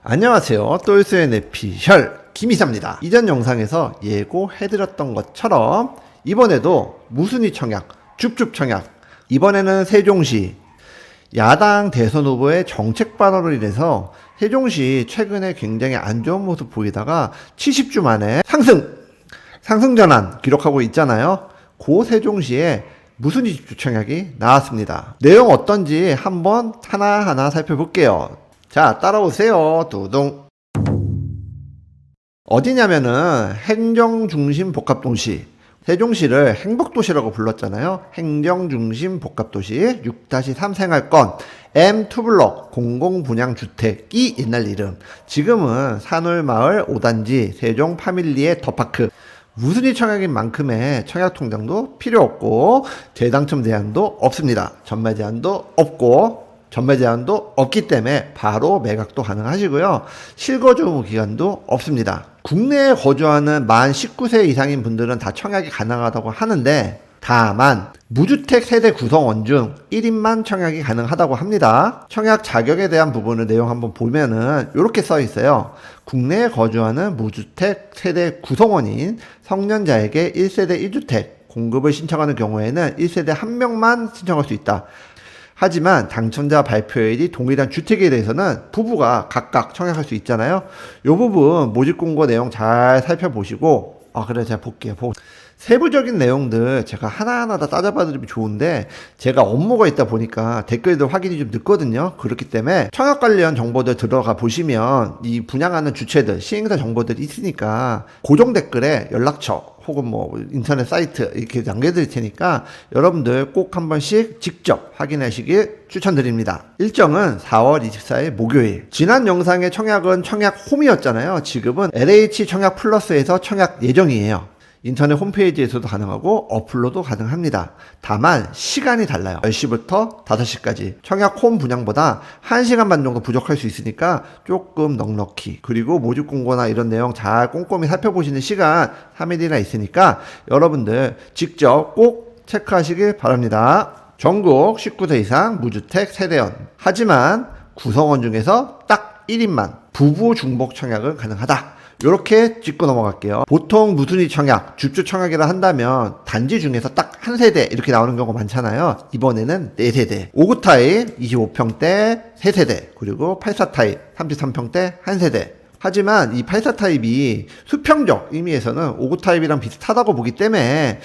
안녕하세요. 똘스의 내피셜 김이사입니다. 이전 영상에서 예고해드렸던 것처럼 이번에도 무순위 청약, 줍줍 청약, 이번에는 세종시 야당 대선 후보의 정책 발언으로 인해서 세종시 최근에 굉장히 안 좋은 모습 보이다가 70주 만에 상승 전환 기록하고 있잖아요. 고 세종시에 무순위 줍줍 청약이 나왔습니다. 내용 어떤지 한번 하나하나 살펴볼게요. 자, 따라오세요. 두둥. 어디냐면은 행정중심 복합도시, 세종시를 행복도시라고 불렀잖아요. 행정중심 복합도시 6-3 생활권 M2블록 공공분양주택이 옛날 이름, 지금은 산울마을 5단지 세종 파밀리의 더파크. 무순위 청약인 만큼의 청약 통장도 필요 없고 재당첨 제한도 없습니다. 전매 제한도 없고 전매 제한도 없기 때문에 바로 매각도 가능하시고요. 실거주 기간도 없습니다. 국내에 거주하는 만 19세 이상인 분들은 다 청약이 가능하다고 하는데, 다만 무주택 세대 구성원 중 1인만 청약이 가능하다고 합니다. 청약 자격에 대한 부분을 내용 한번 보면은 이렇게 써 있어요. 국내에 거주하는 무주택 세대 구성원인 성년자에게 1세대 1주택 공급을 신청하는 경우에는 1세대 1명만 신청할 수 있다. 하지만 당첨자 발표일이 동일한 주택에 대해서는 부부가 각각 청약할 수 있잖아요. 이 부분 모집 공고 내용 잘 살펴보시고, 그래 제가 볼게요. 세부적인 내용들 제가 하나하나 다 따져봐 드리면 좋은데, 제가 업무가 있다 보니까 댓글들 확인이 좀 늦거든요. 그렇기 때문에 청약 관련 정보들 들어가 보시면 이 분양하는 주체들, 시행사 정보들이 있으니까 고정 댓글에 연락처 혹은 뭐 인터넷 사이트 이렇게 남겨드릴 테니까 여러분들 꼭 한 번씩 직접 확인하시길 추천드립니다. 일정은 4월 24일 목요일. 지난 영상의 청약은 청약 홈이었잖아요. 지금은 LH 청약 플러스에서 청약 예정이에요. 인터넷 홈페이지에서도 가능하고 어플로도 가능합니다. 다만 시간이 달라요. 10시부터 5시까지. 청약 홈 분양보다 1시간 반 정도 부족할 수 있으니까 조금 넉넉히, 그리고 모집 공고나 이런 내용 잘 꼼꼼히 살펴보시는 시간 3일이나 있으니까 여러분들 직접 꼭 체크하시길 바랍니다. 전국 19세 이상 무주택 세대원, 하지만 구성원 중에서 딱 1인만 부부 중복 청약은 가능하다. 요렇게 짚고 넘어갈게요. 보통 무순위 청약, 줍줍 청약이라 한다면 단지 중에서 딱 한 세대 이렇게 나오는 경우가 많잖아요. 이번에는 4세대. 5구 타입 25평대 3세대, 그리고 84 타입 33평대 1세대. 하지만 이 84 타입이 수평적 의미에서는 5구 타입이랑 비슷하다고 보기 때문에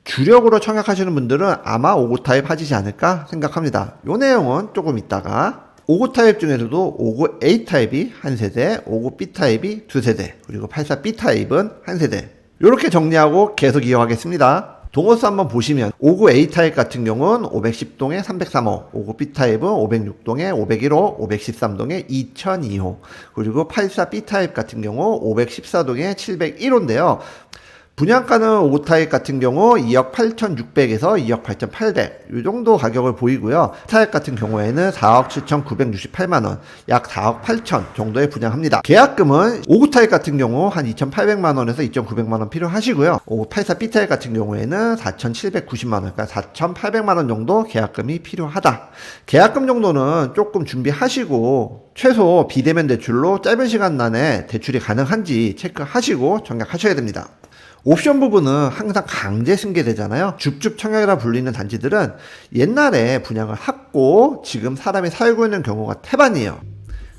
주력으로 청약하시는 분들은 아마 5구 타입 하시지 않을까 생각합니다. 요 내용은 조금 있다가. 5구 타입 중에서도 5구 A 타입이 1세대, 5구 B 타입이 2세대, 그리고 84 B 타입은 1세대. 이렇게 정리하고 계속 이어가겠습니다. 동호수 한번 보시면 5구 A 타입 같은 경우는 510동에 303호, 5구 B 타입은 506동에 501호, 513동에 2002호, 그리고 84 B 타입 같은 경우 514동에 701호인데요. 분양가는 5구 타입 같은 경우 2억 8,600에서 2억 8,800, 이 정도 가격을 보이고요. 타입 같은 경우에는 4억 7,968만원, 약 4억 8천 정도에 분양합니다. 계약금은 5구 타입 같은 경우 한 2,800만원에서 2,900만원 필요하시고요. 84 B 타입 같은 경우에는 4,790만원, 그러니까 4,800만원 정도 계약금이 필요하다. 계약금 정도는 조금 준비하시고 최소 비대면 대출로 짧은 시간 안에 대출이 가능한지 체크하시고 청약하셔야 됩니다. 옵션 부분은 항상 강제 승계되잖아요. 줍줍 청약이라 불리는 단지들은 옛날에 분양을 했고 지금 사람이 살고 있는 경우가 태반이에요.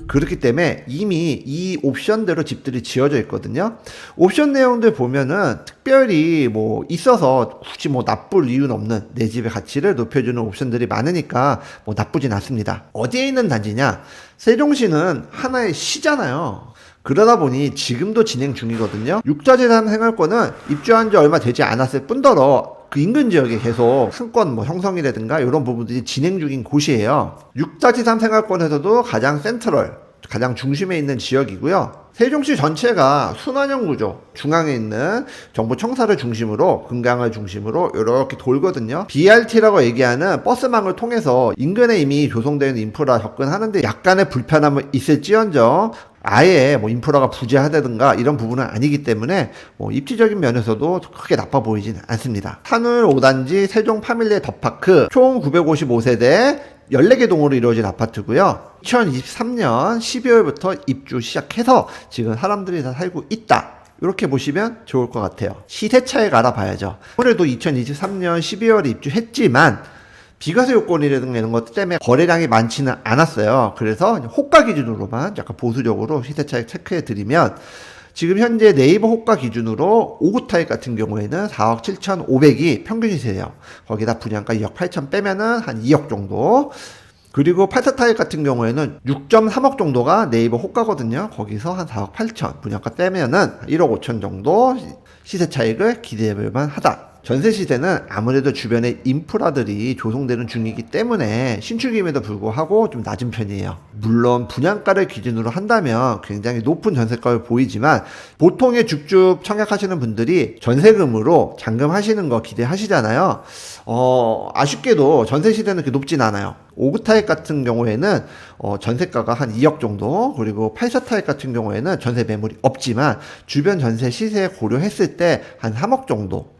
그렇기 때문에 이미 이 옵션대로 집들이 지어져 있거든요. 옵션 내용들 보면은 특별히 뭐 있어서 굳이 뭐 나쁠 이유는 없는, 내 집의 가치를 높여주는 옵션들이 많으니까 뭐 나쁘진 않습니다. 어디에 있는 단지냐? 세종시는 하나의 시잖아요. 그러다 보니 지금도 진행 중이거든요. 육자재산 생활권은 입주한 지 얼마 되지 않았을 뿐더러 그 인근 지역에 계속 상권 형성이라든가 이런 부분들이 진행 중인 곳이에요. 육자재산 생활권에서도 가장 센트럴, 가장 중심에 있는 지역이고요. 세종시 전체가 순환형 구조, 중앙에 있는 정부청사를 중심으로, 금강을 중심으로 이렇게 돌거든요. BRT라고 얘기하는 버스망을 통해서 인근에 이미 조성되어 있는 인프라 접근하는데 약간의 불편함은 있을지언정 아예 뭐 인프라가 부재하다든가 이런 부분은 아니기 때문에 뭐 입지적인 면에서도 크게 나빠 보이진 않습니다. 산울 5단지 세종 파밀리의 더파크 총 955세대 14개 동으로 이루어진 아파트고요. 2023년 12월부터 입주 시작해서 지금 사람들이 다 살고 있다. 이렇게 보시면 좋을 것 같아요. 시세 차익 알아봐야죠. 아무래도 2023년 12월에 입주했지만 비과세 요건이라든가 이런 것 때문에 거래량이 많지는 않았어요. 그래서 호가 기준으로만 약간 보수적으로 시세 차익 체크해 드리면 지금 현재 네이버 호가 기준으로 5구 타입 같은 경우에는 4억 7,500이 평균 시세예요. 거기다 분양가 2억 8천 빼면은 한 2억 정도. 그리고 8사 타입 같은 경우에는 6.3억 정도가 네이버 호가거든요. 거기서 한 4억 8천 분양가 빼면은 1억 5천 정도 시세 차익을 기대해볼 만하다. 전세 시세는 아무래도 주변에 인프라들이 조성되는 중이기 때문에 신축임에도 불구하고 좀 낮은 편이에요. 물론 분양가를 기준으로 한다면 굉장히 높은 전세가를 보이지만 보통의 줍줍 청약하시는 분들이 전세금으로 잔금하시는 거 기대하시잖아요. 아쉽게도 전세 시세는 그렇게 높진 않아요. 5구 타입 같은 경우에는 전세가가 한 2억 정도, 그리고 8사 타입 같은 경우에는 전세 매물이 없지만 주변 전세 시세 고려했을 때 한 3억 정도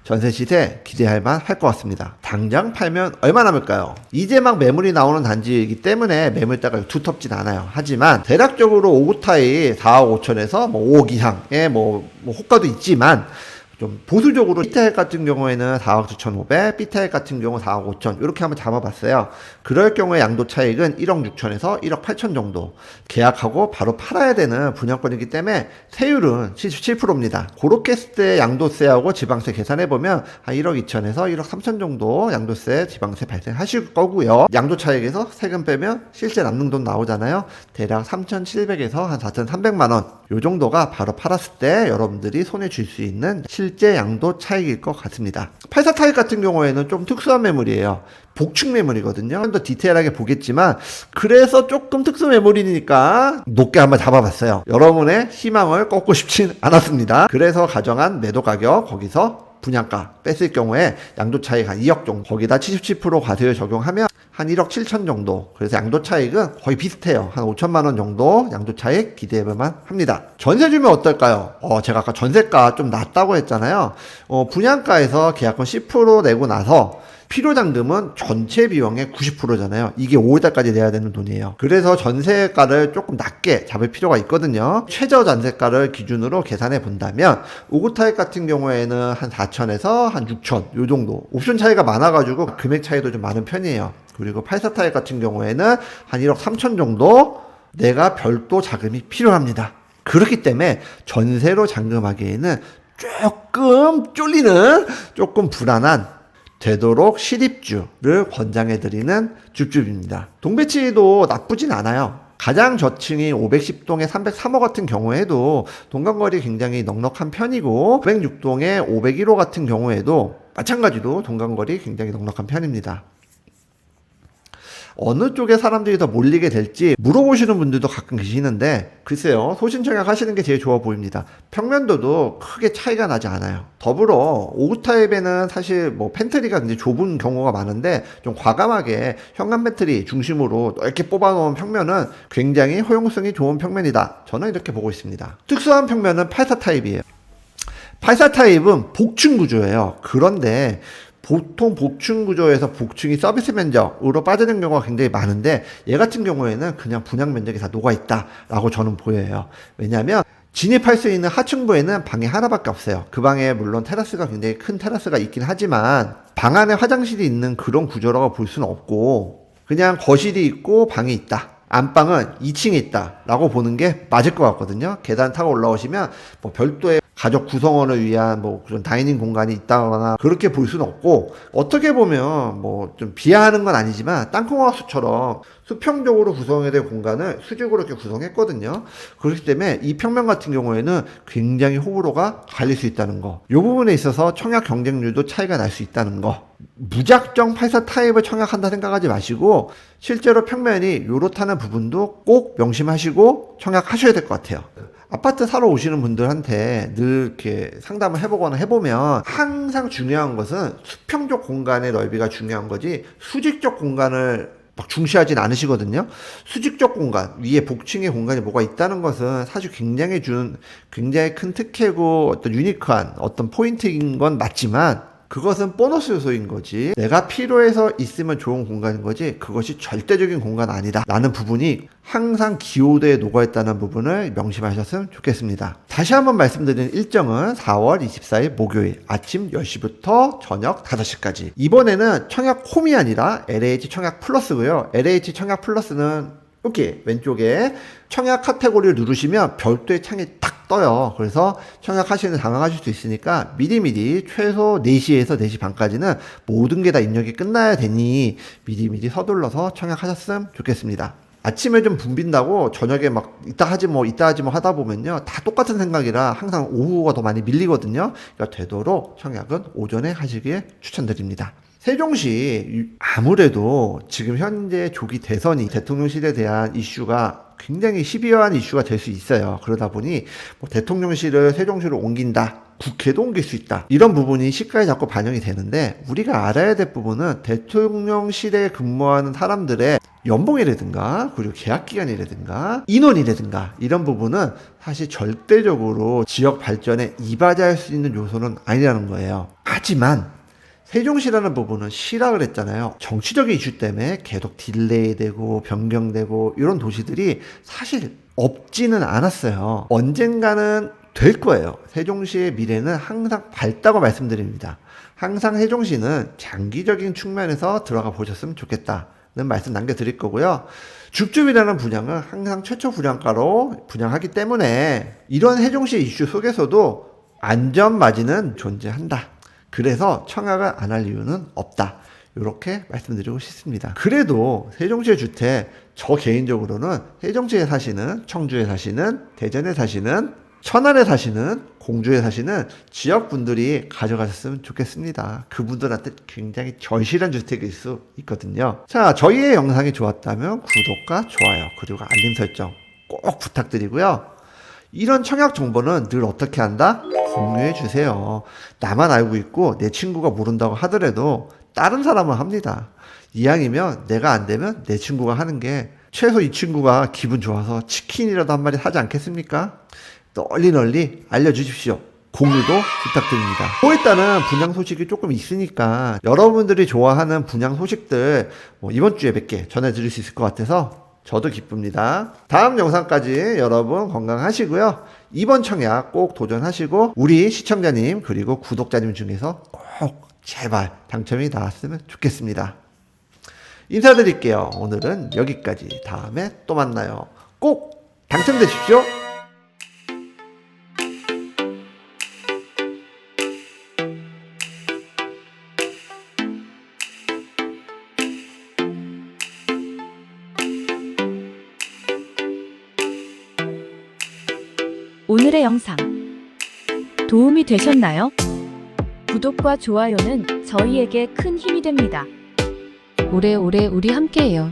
전세 시세 기대할 만 할 것 같습니다. 당장 팔면 얼마 남을까요? 이제 막 매물이 나오는 단지이기 때문에 매물대가 두텁진 않아요. 하지만 대략적으로 5구 타입 4억 5천에서 5억 이상의 호가도 있지만 좀 보수적으로 B타입 같은 경우에는 4억 9,500, B타입 같은 경우 4억 5천 이렇게 한번 잡아봤어요. 그럴 경우에 양도 차익은 1억 6천에서 1억 8천 정도 계약하고 바로 팔아야 되는 분양권이기 때문에 세율은 77%입니다. 그렇게 했을 때 양도세하고 지방세 계산해보면 한 1억 2천에서 1억 3천 정도 양도세, 지방세 발생하실 거고요. 양도 차익에서 세금 빼면 실제 남는 돈 나오잖아요. 대략 3,700에서 한 4,300만 원 요 정도가 바로 팔았을 때 여러분들이 손에 쥘 수 있는 실제 양도 차익일 것 같습니다. 8사 타입 같은 경우에는 좀 특수한 매물이에요. 복층 매물이거든요. 좀 더 디테일하게 보겠지만 그래서 조금 특수 매물이니까 높게 한번 잡아봤어요. 여러분의 희망을 꺾고 싶진 않았습니다. 그래서 가정한 매도 가격 거기서 분양가 뺐을 경우에 양도 차익 한 2억 정도, 거기다 77% 과세율 적용하면 한 1억 7천 정도. 그래서 양도 차익은 거의 비슷해요. 한 5천만 원 정도 양도 차익 기대해볼만 합니다. 전세 주면 어떨까요? 제가 아까 전세가 좀 낮다고 했잖아요. 분양가에서 계약금 10% 내고 나서 필요당금은 전체 비용의 90%잖아요. 이게 5월달까지 내야 되는 돈이에요. 그래서 전세가를 조금 낮게 잡을 필요가 있거든요. 최저 전세가를 기준으로 계산해 본다면 5구 타입 같은 경우에는 한 4천에서 한 6천 요 정도. 옵션 차이가 많아가지고 금액 차이도 좀 많은 편이에요. 그리고 8사 타입 같은 경우에는 한 1억 3천 정도 내가 별도 자금이 필요합니다. 그렇기 때문에 전세로 잔금하기에는 조금 쫄리는, 조금 불안한, 되도록 실입주를 권장해드리는 줍줍입니다. 동배치도 나쁘진 않아요. 가장 저층이 510동에 303호 같은 경우에도 동간거리 굉장히 넉넉한 편이고 506동에 501호 같은 경우에도 마찬가지로 동간거리 굉장히 넉넉한 편입니다. 어느 쪽에 사람들이 더 몰리게 될지 물어보시는 분들도 가끔 계시는데 글쎄요, 소신청약 하시는 게 제일 좋아 보입니다. 평면도도 크게 차이가 나지 않아요. 더불어 5구 타입에는 사실 팬트리가 굉장히 좁은 경우가 많은데 좀 과감하게 현관 팬트리 중심으로 넓게 뽑아놓은 평면은 굉장히 허용성이 좋은 평면이다. 저는 이렇게 보고 있습니다. 특수한 평면은 8사 타입이에요. 8사 타입은 복층 구조예요. 그런데 보통 복층 구조에서 복층이 서비스 면적으로 빠지는 경우가 굉장히 많은데 얘 같은 경우에는 그냥 분양 면적이 다 녹아있다라고 저는 보여요. 왜냐하면 진입할 수 있는 하층부에는 방이 하나밖에 없어요. 그 방에 물론 테라스가 굉장히 큰 테라스가 있긴 하지만 방 안에 화장실이 있는 그런 구조라고 볼 수는 없고 그냥 거실이 있고 방이 있다. 안방은 2층에 있다라고 보는 게 맞을 것 같거든요. 계단 타고 올라오시면 별도의 가족 구성원을 위한 그런 다이닝 공간이 있다거나 그렇게 볼 수는 없고 어떻게 보면 좀 비하하는 건 아니지만 땅콩하우스처럼 수평적으로 구성해야 될 공간을 수직으로 이렇게 구성했거든요. 그렇기 때문에 이 평면 같은 경우에는 굉장히 호불호가 갈릴 수 있다는 거. 이 부분에 있어서 청약 경쟁률도 차이가 날 수 있다는 거. 무작정 8사 타입을 청약한다 생각하지 마시고 실제로 평면이 요렇다는 부분도 꼭 명심하시고 청약하셔야 될 것 같아요. 아파트 사러 오시는 분들한테 늘 이렇게 상담을 해보거나 해보면 항상 중요한 것은 수평적 공간의 넓이가 중요한 거지 수직적 공간을 막 중시하진 않으시거든요. 수직적 공간, 위에 복층의 공간이 뭐가 있다는 것은 사실 굉장히 큰 특혜고 어떤 유니크한 어떤 포인트인 건 맞지만 그것은 보너스 요소인 거지 내가 필요해서 있으면 좋은 공간인 거지 그것이 절대적인 공간 아니다 라는 부분이 항상 기호도에 녹아있다는 부분을 명심하셨으면 좋겠습니다. 다시 한번 말씀드리는 일정은 4월 24일 목요일 아침 10시부터 저녁 5시까지. 이번에는 청약 홈이 아니라 LH 청약 플러스고요. LH 청약 플러스는 이렇게 왼쪽에 청약 카테고리를 누르시면 별도의 창이 딱 떠요. 그래서 청약하시는 데 당황하실 수 있으니까 미리미리 최소 4시에서 4시 반까지는 모든 게 다 입력이 끝나야 되니 미리미리 서둘러서 청약하셨으면 좋겠습니다. 아침에 좀 붐빈다고 저녁에 막 이따 하지 뭐 하다 보면요 다 똑같은 생각이라 항상 오후가 더 많이 밀리거든요. 그러니까 되도록 청약은 오전에 하시길 추천드립니다. 세종시 아무래도 지금 현재 조기 대선이 대통령실에 대한 이슈가 굉장히 시비한 이슈가 될 수 있어요. 그러다 보니 뭐 대통령실을 세종시로 옮긴다, 국회도 옮길 수 있다, 이런 부분이 시가에 자꾸 반영이 되는데 우리가 알아야 될 부분은 대통령실에 근무하는 사람들의 연봉이라든가 그리고 계약기간이라든가 인원이라든가 이런 부분은 사실 절대적으로 지역 발전에 이바지할 수 있는 요소는 아니라는 거예요. 하지만 세종시라는 부분은 시라 그랬잖아요. 정치적인 이슈 때문에 계속 딜레이되고 변경되고 이런 도시들이 사실 없지는 않았어요. 언젠가는 될 거예요. 세종시의 미래는 항상 밝다고 말씀드립니다. 항상 세종시는 장기적인 측면에서 들어가 보셨으면 좋겠다는 말씀 남겨드릴 거고요. 줍줍이라는 분양은 항상 최초 분양가로 분양하기 때문에 이런 세종시 이슈 속에서도 안전마진은 존재한다. 그래서 청약을 안 할 이유는 없다. 이렇게 말씀드리고 싶습니다. 그래도 세종시의 주택, 저 개인적으로는 세종시에 사시는, 청주에 사시는, 대전에 사시는, 천안에 사시는, 공주에 사시는 지역분들이 가져가셨으면 좋겠습니다. 그분들한테 굉장히 절실한 주택일 수 있거든요. 자, 저희의 영상이 좋았다면 구독과 좋아요, 그리고 알림 설정 꼭 부탁드리고요. 이런 청약 정보는 늘 어떻게 한다? 공유해 주세요. 나만 알고 있고 내 친구가 모른다고 하더라도 다른 사람은 합니다. 이왕이면 내가 안 되면 내 친구가 하는 게 최소 이 친구가 기분 좋아서 치킨이라도 한 마리 사지 않겠습니까? 널리 알려주십시오. 공유도 부탁드립니다. 또 일단은 분양 소식이 조금 있으니까 여러분들이 좋아하는 분양 소식들 이번 주에 몇 개 전해드릴 수 있을 것 같아서 저도 기쁩니다. 다음 영상까지 여러분 건강하시고요. 이번 청약 꼭 도전하시고 우리 시청자님 그리고 구독자님 중에서 꼭 제발 당첨이 나왔으면 좋겠습니다. 인사드릴게요. 오늘은 여기까지. 다음에 또 만나요. 꼭 당첨되십시오. 오늘의 영상 도움이 되셨나요? 구독과 좋아요는 저희에게 큰 힘이 됩니다. 오래오래 우리 함께해요.